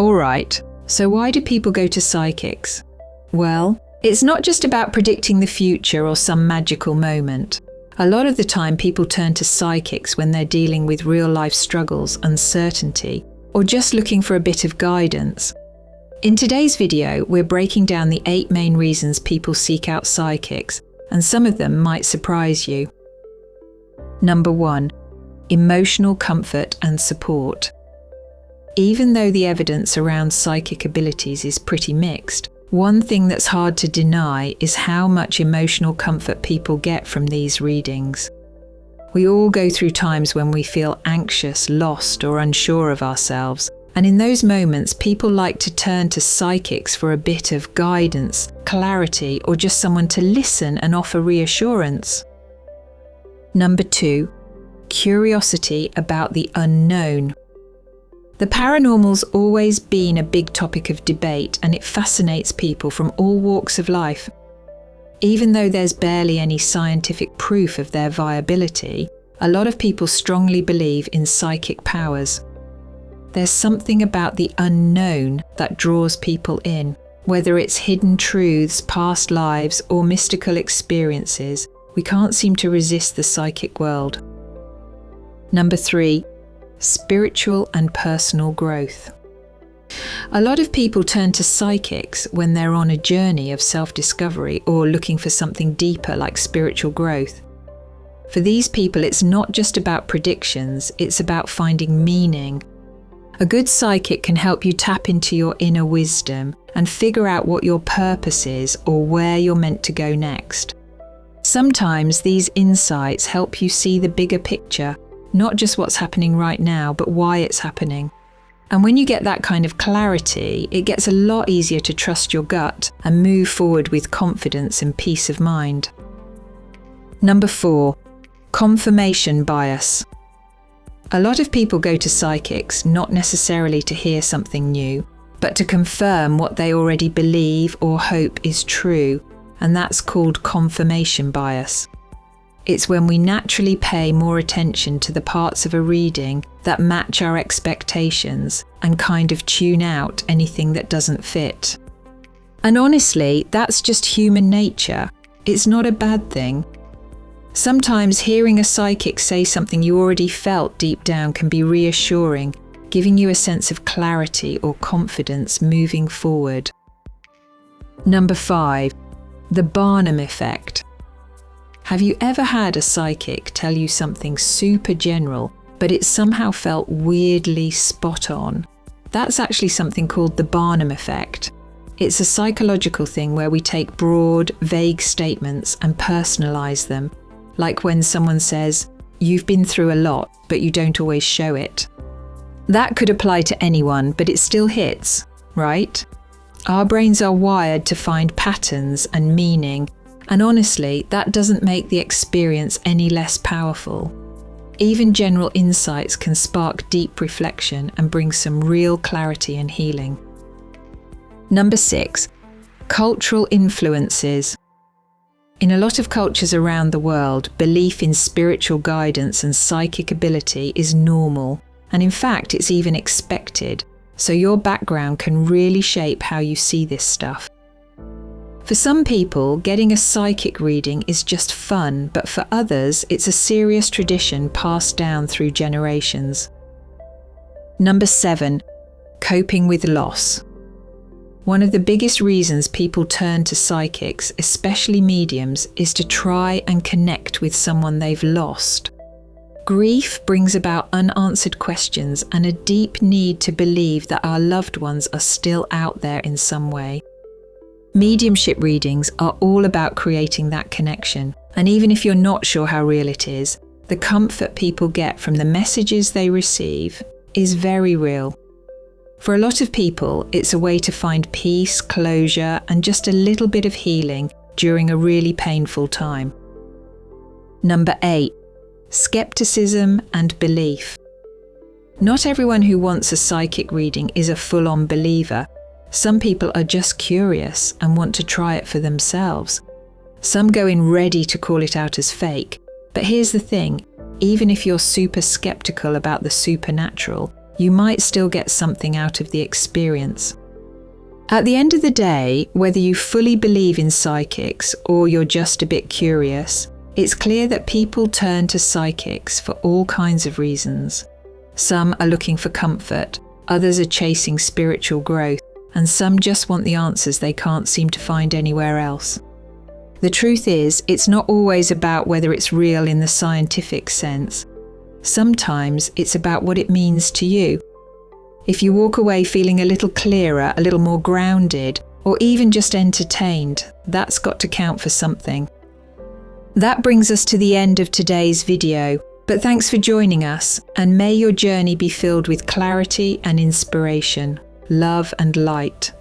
Alright, so why do people go to psychics? Well, it's not just about predicting the future or some magical moment. A lot of the time people turn to psychics when they're dealing with real-life struggles, uncertainty, or just looking for a bit of guidance. In today's video, we're breaking down the 8 main reasons people seek out psychics, and some of them might surprise you. Number 1. Emotional comfort and support. Even though the evidence around psychic abilities is pretty mixed, one thing that's hard to deny is how much emotional comfort people get from these readings. We all go through times when we feel anxious, lost, or unsure of ourselves, and in those moments people like to turn to psychics for a bit of guidance, clarity, or just someone to listen and offer reassurance. Number 2. Curiosity about the unknown. The paranormal's always been a big topic of debate, and it fascinates people from all walks of life. Even though there's barely any scientific proof of their viability, a lot of people strongly believe in psychic powers. There's something about the unknown that draws people in, whether it's hidden truths, past lives, or mystical experiences. We can't seem to resist the psychic world. Number 3. Spiritual and personal growth. A lot of people turn to psychics when they're on a journey of self-discovery or looking for something deeper like spiritual growth. For these people, it's not just about predictions, it's about finding meaning. A good psychic can help you tap into your inner wisdom and figure out what your purpose is or where you're meant to go next. Sometimes these insights help you see the bigger picture, not just what's happening right now, but why it's happening. And when you get that kind of clarity, it gets a lot easier to trust your gut and move forward with confidence and peace of mind. Number 4. Confirmation bias. A lot of people go to psychics not necessarily to hear something new, but to confirm what they already believe or hope is true, and that's called confirmation bias. It's when we naturally pay more attention to the parts of a reading that match our expectations and kind of tune out anything that doesn't fit. And honestly, that's just human nature. It's not a bad thing. Sometimes hearing a psychic say something you already felt deep down can be reassuring, giving you a sense of clarity or confidence moving forward. Number 5. The Barnum effect. Have you ever had a psychic tell you something super general, but it somehow felt weirdly spot on? That's actually something called the Barnum effect. It's a psychological thing where we take broad, vague statements and personalize them, like when someone says, "You've been through a lot, but you don't always show it." That could apply to anyone, but it still hits, right? Our brains are wired to find patterns and meaning, and honestly, that doesn't make the experience any less powerful. Even general insights can spark deep reflection and bring some real clarity and healing. Number 6. Cultural influences. In a lot of cultures around the world, belief in spiritual guidance and psychic ability is normal, and in fact, it's even expected, so your background can really shape how you see this stuff. For some people, getting a psychic reading is just fun, but for others, it's a serious tradition passed down through generations. Number 7. Coping with loss. One of the biggest reasons people turn to psychics, especially mediums, is to try and connect with someone they've lost. Grief brings about unanswered questions and a deep need to believe that our loved ones are still out there in some way. Mediumship readings are all about creating that connection, and even if you're not sure how real it is, the comfort people get from the messages they receive is very real. For a lot of people, it's a way to find peace, closure, and just a little bit of healing during a really painful time. Number 8. Skepticism and belief. Not everyone who wants a psychic reading is a full-on believer. Some people are just curious and want to try it for themselves. Some go in ready to call it out as fake. But here's the thing, even if you're super skeptical about the supernatural, you might still get something out of the experience. At the end of the day, whether you fully believe in psychics or you're just a bit curious, it's clear that people turn to psychics for all kinds of reasons. Some are looking for comfort, others are chasing spiritual growth, and some just want the answers they can't seem to find anywhere else. The truth is, it's not always about whether it's real in the scientific sense. Sometimes it's about what it means to you. If you walk away feeling a little clearer, a little more grounded, or even just entertained, that's got to count for something. That brings us to the end of today's video, but thanks for joining us, and may your journey be filled with clarity and inspiration, love and light.